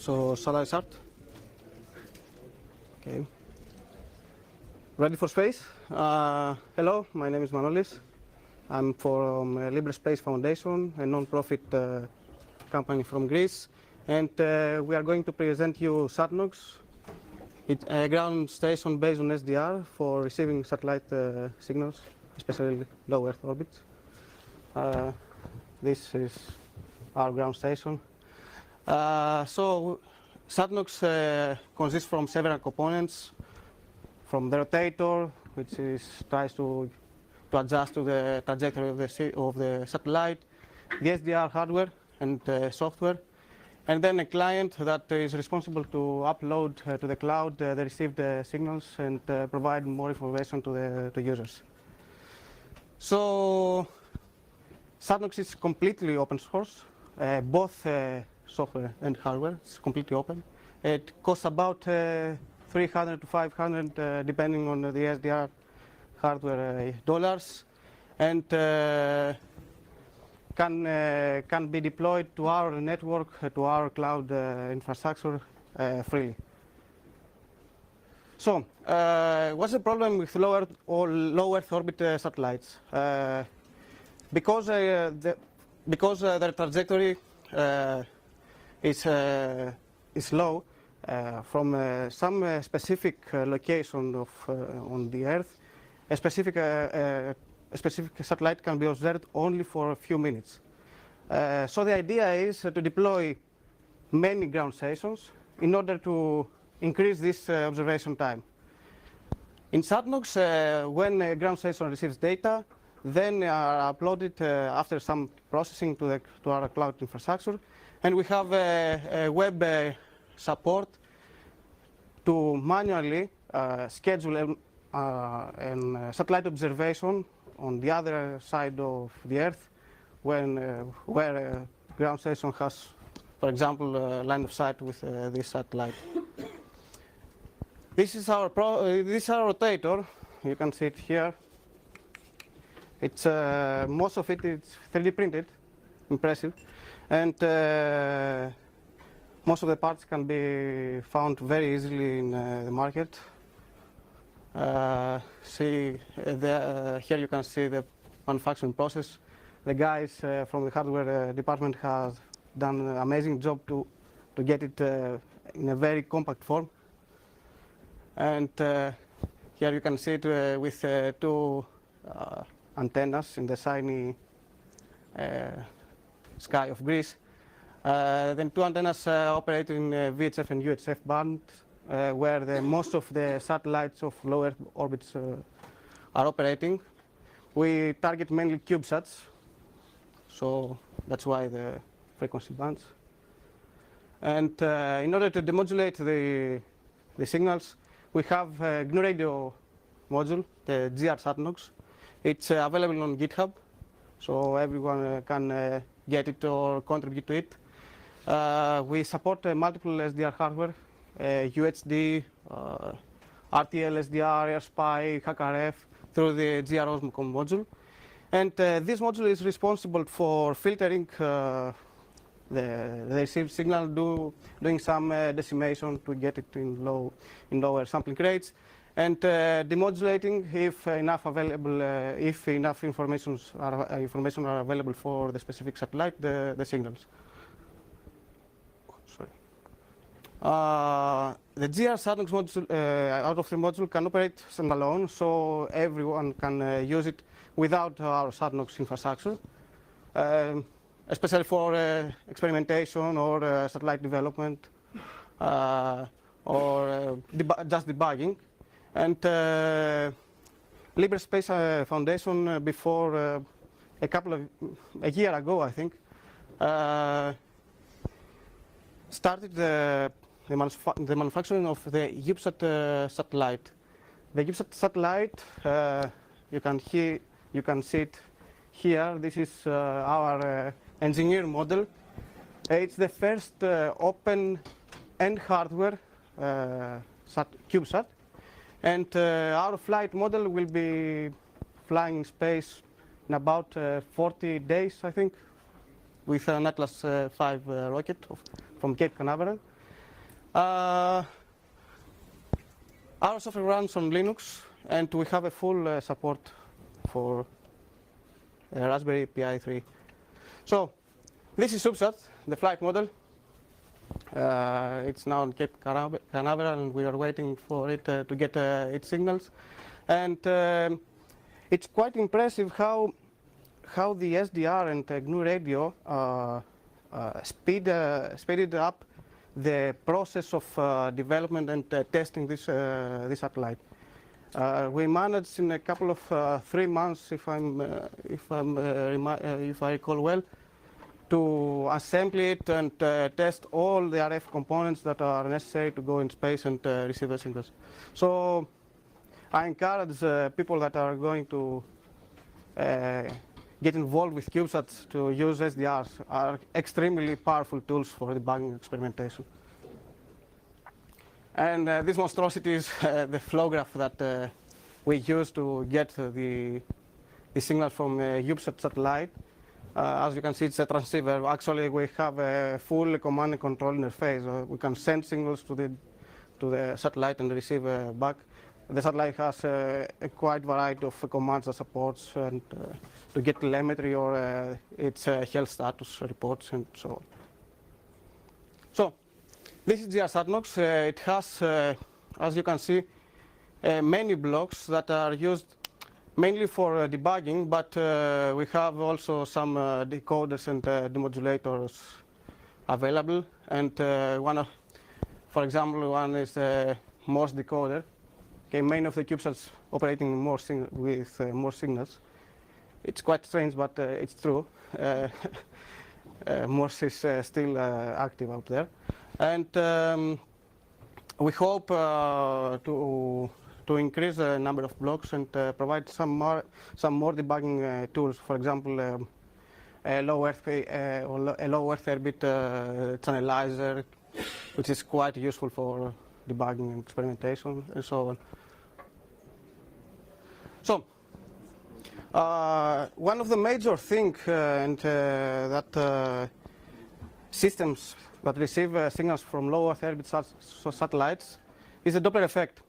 So shall I start? Okay. Ready for space? Hello, my name is Manolis. I'm from Libre Space Foundation, a non-profit company from Greece, and we are going to present you SatNOGS. It's a ground station based on SDR for receiving satellite signals, especially low Earth orbits. This is our ground station. So SatNOGS consists from several components, from the rotator, which tries to adjust to the trajectory of the satellite, the SDR hardware and software, and then a client that is responsible to upload to the cloud the received signals and provide more information to the users. So SatNOGS is completely open source, both software and hardware. It's completely open. It costs about 300 to 500 depending on the SDR hardware dollars, and can be deployed to our network, to our cloud infrastructure freely. So what's the problem with low Earth orbit satellites? Because their trajectory is low from some specific location on the Earth, a specific satellite can be observed only for a few minutes. So the idea is to deploy many ground stations in order to increase this observation time. In SatNOGS, when a ground station receives data, then are uploaded after some processing to our cloud infrastructure, and we have a web support to manually schedule a satellite observation on the other side of the Earth, where a ground station has, for example, a line of sight with this satellite. This is our rotator. You can see it here. It's most of it is 3D printed, impressive, and most of the parts can be found very easily in the market. Here you can see the manufacturing process. The guys from the hardware department have done an amazing job to get it in a very compact form. And here you can see it with two antennas in the shiny sky of Greece. Then two antennas operate in VHF and UHF band, where most of the satellites of low Earth orbits are operating. We target mainly CubeSats, so that's why the frequency bands. And in order to demodulate the signals, we have a GNU Radio module, the GR SatNOGS. It's available on GitHub, so everyone can get it or contribute to it. We support multiple SDR hardware, UHD, RTL, SDR, AirSpy, HackRF through the GR Osmocom module. And this module is responsible for filtering the received signal, doing some decimation to get it in lower sampling rates, and demodulating if enough information are available for the specific satellite, the signals. The GR SatNOGS module, out of the module, can operate standalone, so everyone can use it without our SatNOGS infrastructure, especially for experimentation or satellite development or just debugging. And Libre Space Foundation, before a year ago, I think, started the manufacturing of the CubeSat satellite. The CubeSat satellite, you can see it here. This is our engineer model. It's the first open end hardware CubeSat, and our flight model will be flying in space in about 40 days, I think, with an Atlas V rocket from Cape Canaveral. Our software runs on Linux, and we have a full support for Raspberry Pi 3. So this is SUBSAT, the flight model. It's now on Cape Canaveral, and we are waiting for it to get its signals. And it's quite impressive how the SDR and GNU radio speeded up the process of development and testing this satellite. We managed in a couple of 3 months, if I recall well, to assemble it and test all the RF components that are necessary to go in space and receive the signals. So I encourage people that are going to get involved with CubeSats to use SDRs. Are extremely powerful tools for debugging experimentation. And this monstrosity is the flow graph that we use to get the signal from a CubeSat satellite. As you can see, it's a transceiver. Actually, we have a full command and control interface. We can send signals to the satellite and receive back. The satellite has a quite variety of commands that supports and to get telemetry or its health status reports and so on. So this is GR SatNOGS. It has, as you can see, many blocks that are used mainly for debugging, but we have also some decoders and demodulators available. And for example, one is the Morse decoder. Okay, many of the CubeSats operating with more signals. It's quite strange, but it's true. Morse is still active out there. And we hope to increase the number of blocks and provide some more debugging tools. For example, a low Earth orbit channelizer, which is quite useful for debugging and experimentation and so on. So one of the major things that systems that receive signals from low Earth orbit satellites is the Doppler effect,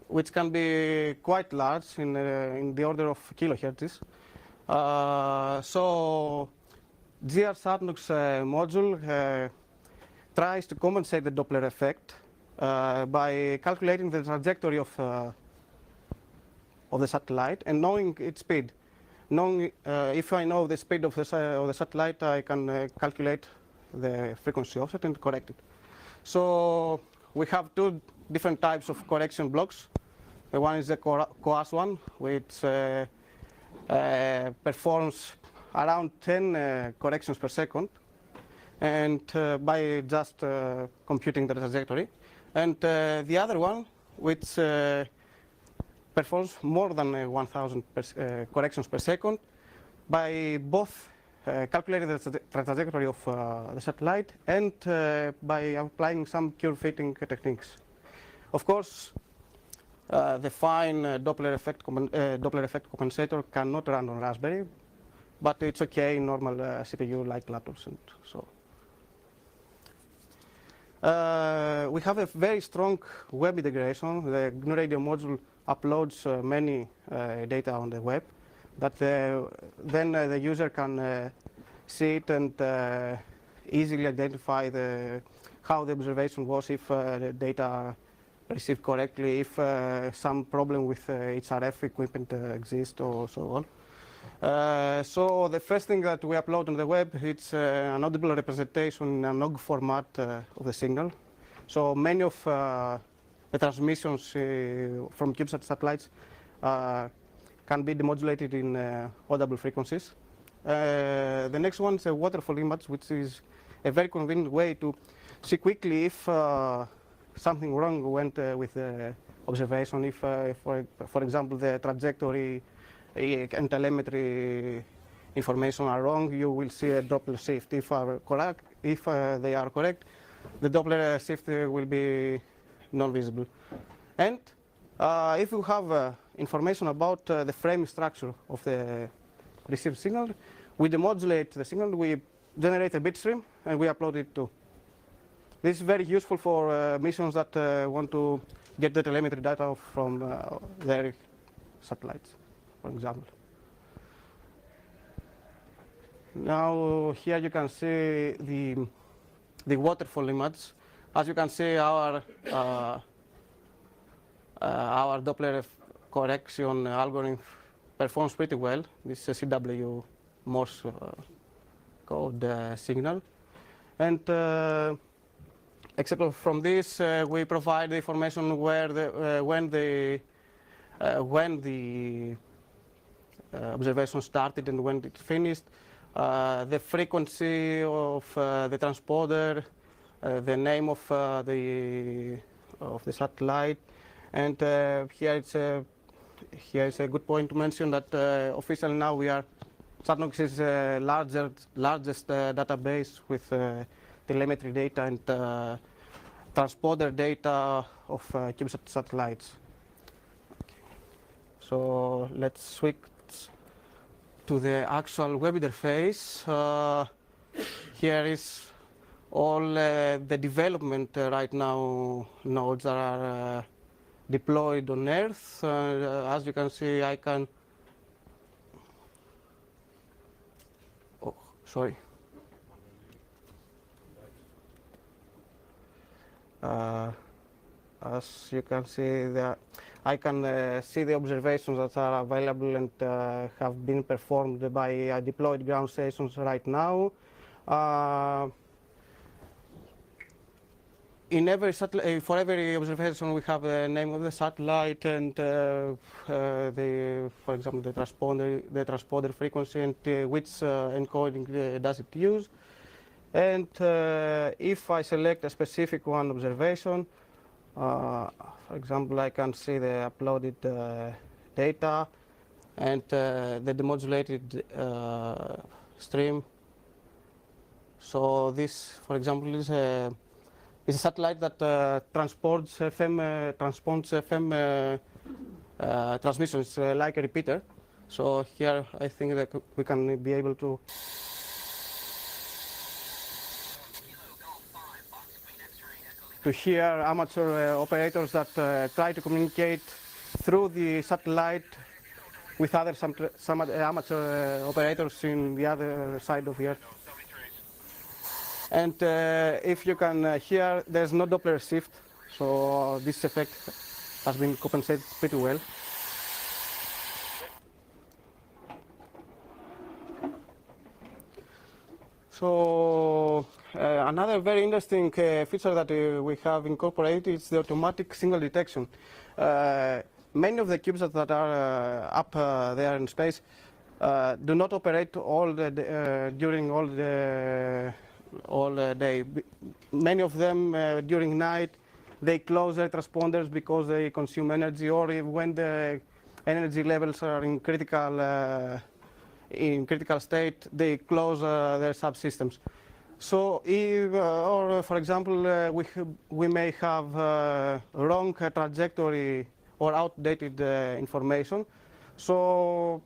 which can be quite large in the order of kilohertz. So GR SatNOGS module tries to compensate the Doppler effect by calculating the trajectory of the satellite and knowing its speed. If I know the speed of the satellite, I can calculate the frequency offset and correct it. So we have two different types of correction blocks. The one is the COAS one, which performs around 10 corrections per second, and by just computing the trajectory. And the other one, which performs more than 1,000 corrections per second by both calculating the trajectory of the satellite and by applying some curve fitting techniques. Of course, the fine Doppler effect compensator cannot run on Raspberry, but it's okay in normal CPU-like laptops and so. We have a very strong web integration. The GNU radio module uploads many data on the web that then the user can see it and easily identify how the observation was, if the data received correctly, if some problem with its RF equipment exists or so on. So the first thing that we upload on the web, it's an audible representation in a NOG format of the signal. So many of the transmissions from CubeSat satellites can be demodulated in audible frequencies. The next one is a waterfall image, which is a very convenient way to see quickly if something wrong went with the observation. If, for example, the trajectory and telemetry information are wrong, you will see a Doppler shift. If they are correct, the Doppler shift will be non-visible. And if you have information about the frame structure of the received signal, we demodulate the signal, we generate a bit stream, and we upload it too. This is very useful for missions that want to get the telemetry data from their satellites, for example. Now here you can see the waterfall image. As you can see, our Doppler correction algorithm performs pretty well. This is a CW Morse code signal. And except from this, we provide the information where when the observation started and when it finished, the frequency of the transponder, the name of the satellite, and here is a good point to mention that officially now SatNOGS is the largest database with telemetry data and transponder data of CubeSat satellites. Okay. So let's switch to the actual web interface. Here is all the development right now nodes that are deployed on Earth. As you can see, I can. Oh, sorry. As you can see, I can see the observations that are available and have been performed by deployed ground stations right now. In every for every observation, we have the name of the satellite and, for example, the transponder frequency and which encoding does it use. And if I select a specific one observation, for example, I can see the uploaded data and the demodulated stream. So this, for example, is a satellite that transports FM transmissions like a repeater. So here I think that we can be able to hear amateur operators that try to communicate through the satellite with some amateur operators in the other side of the Earth. And if you can hear, there's no Doppler shift, so this effect has been compensated pretty well. So another very interesting feature that we have incorporated is the automatic signal detection. Many of the CubeSats that are up there in space do not operate during all day. Many of them during night, they close their transponders because they consume energy, or when the energy levels are in critical state, they close their subsystems. So, or for example, we may have wrong trajectory or outdated information, so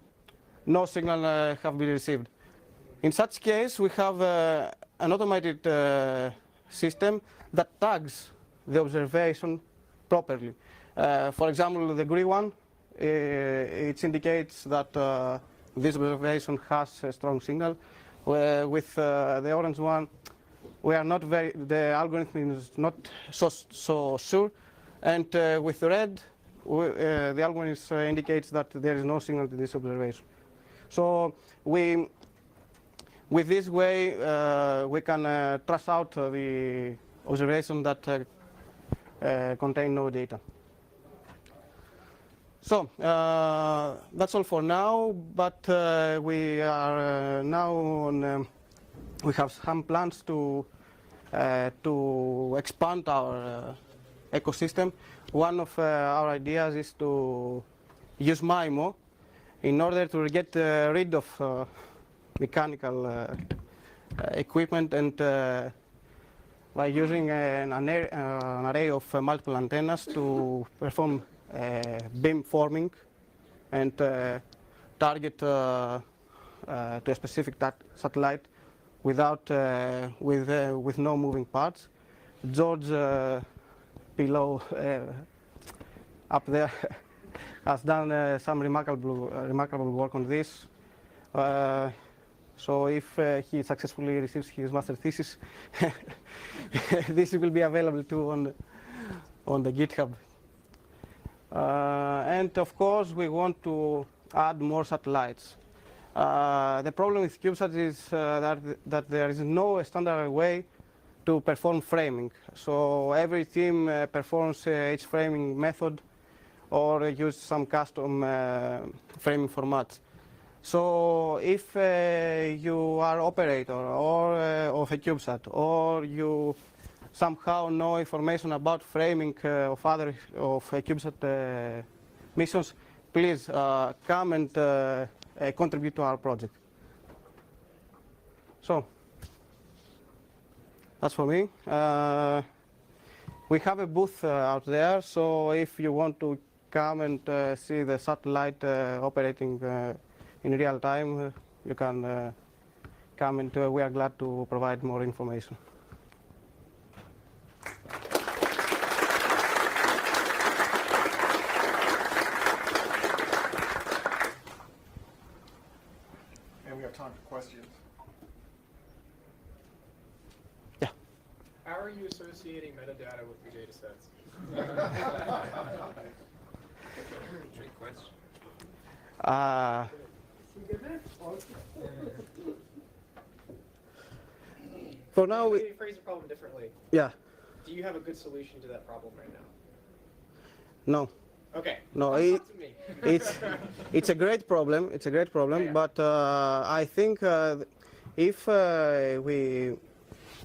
no signal have been received. In such case, we have an automated system that tags the observation properly. For example, the green one, it indicates that this observation has a strong signal. With the orange one, the algorithm is not so sure. And with red, the algorithm indicates that there is no signal to this observation. So with this way, we can trace out the observation that contain no data. So that's all for now, but we are now on. We have some plans to expand our ecosystem. One of our ideas is to use MIMO in order to get rid of mechanical equipment, and by using an array of multiple antennas to perform beam forming and target to a specific satellite without with no moving parts. George below up there has done some remarkable work on this. So if he successfully receives his master thesis, this will be available too on the GitHub. And of course, we want to add more satellites. The problem with CubeSats is that there is no standard way to perform framing. So every team performs each framing method or use some custom framing formats. So if you are operator or of a CubeSat, or you somehow know information about framing of other CubeSat missions, please come and contribute to our project. So that's for me. We have a booth out there, so if you want to come and see the satellite operating in real time, you can come, and we are glad to provide more information. And we have time for questions. Yeah. How are you associating metadata with your data sets? Trick question. For now, Maybe phrase the problem differently. yeah, Do you have a good solution to that problem right now? no. Okay. No, Talk to me. it's a great problem. It's a great problem, Yeah. but I think if we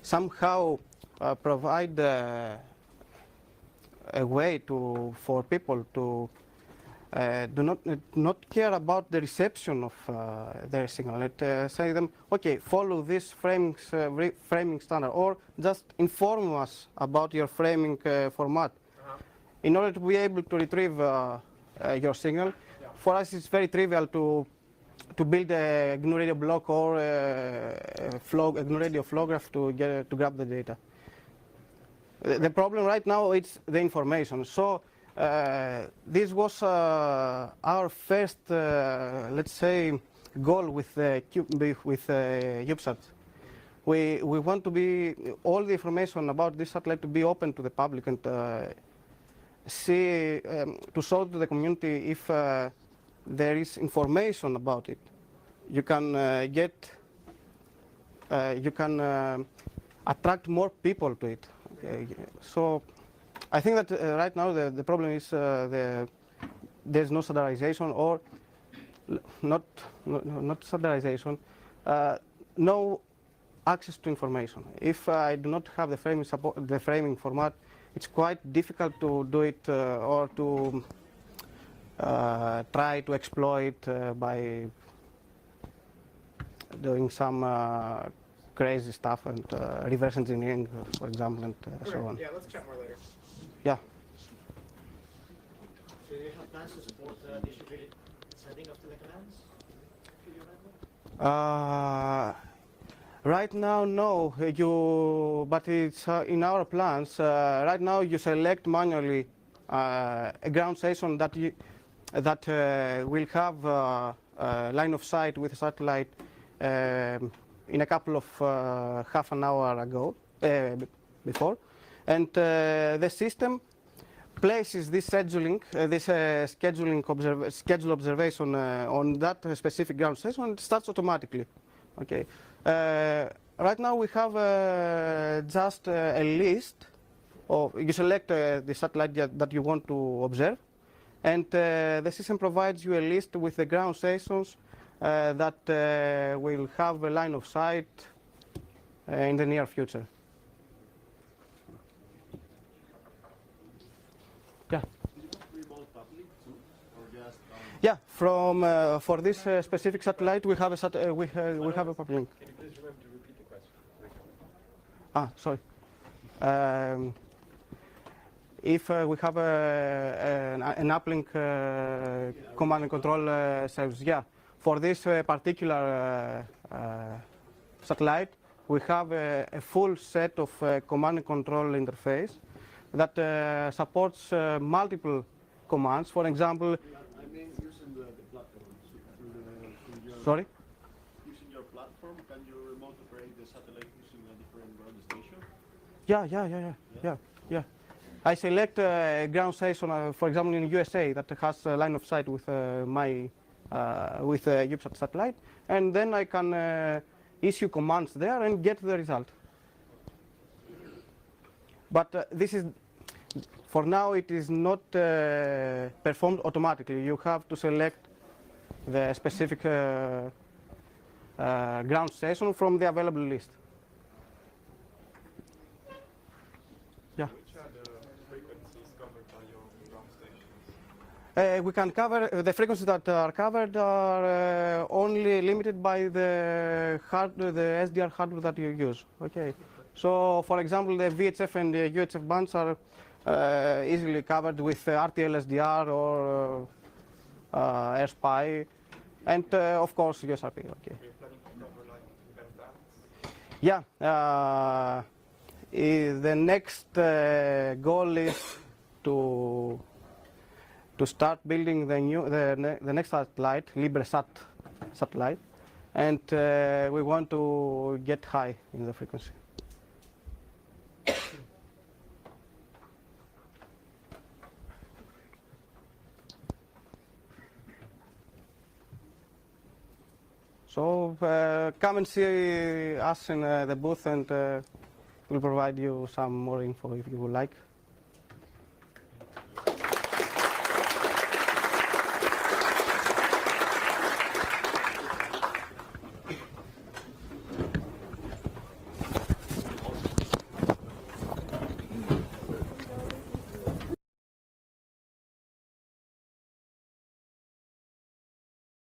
somehow provide a way for people to do not care about the reception of their signal. Say them, okay, follow this framing standard, or just inform us about your framing format. In order to be able to retrieve your signal. Yeah. For us, it's very trivial to build a GNU radio block or a GNU radio flow graph to grab the data. The problem right now is the information. So this was our first, let's say, goal with CubeSat. We want to be all the information about this satellite to be open to the public and see to show to the community if there is information about it. You can attract more people to it. So I think that right now the problem is there's no standardization, or not standardization, no access to information. If I do not have the framing format, it's quite difficult to do it or to try to exploit by doing some crazy stuff and reverse engineering, for example, and so on. Yeah, let's chat more later. Yeah. Do you have plans to support distributed setting of telecommands? Right now, no. But it's in our plans. Right now, you select manually a ground station that will have line of sight with a satellite in a couple of half an hour before, and the system places this scheduling, schedule observation on that specific ground station, and it starts automatically. Okay. Right now we have just a list of, you select the satellite that you want to observe, and the system provides you a list with the ground stations that will have a line of sight in the near future. Yeah. Yeah, for this specific satellite, we have a public link. Can you please remember to repeat the question? Sorry. If we have an uplink command and control service, yeah. For this particular satellite, we have a full set of command and control interface that supports multiple commands. For example, I mean, using the platform. Through your, sorry? using your platform, can you remote operate the satellite using a different ground station? Yeah. I select a ground station, for example, in USA that has a line of sight with my UPSAT satellite, and then I can issue commands there and get the result. But this is, for now, it is not performed automatically. You have to select the specific ground station from the available list. Yeah. Which are the frequencies covered by your ground stations? We can cover the frequencies that are covered are only limited by the SDR hardware that you use. Okay. So, for example, the VHF and the UHF bands are easily covered with RTL SDR or AirSpy, and of course USRP. Okay. Are you planning to cover like bands? Yeah. The next goal is to start building the next satellite, LibreSat satellite, and we want to get high in the frequency. So come and see us in the booth, and we'll provide you some more info if you would like.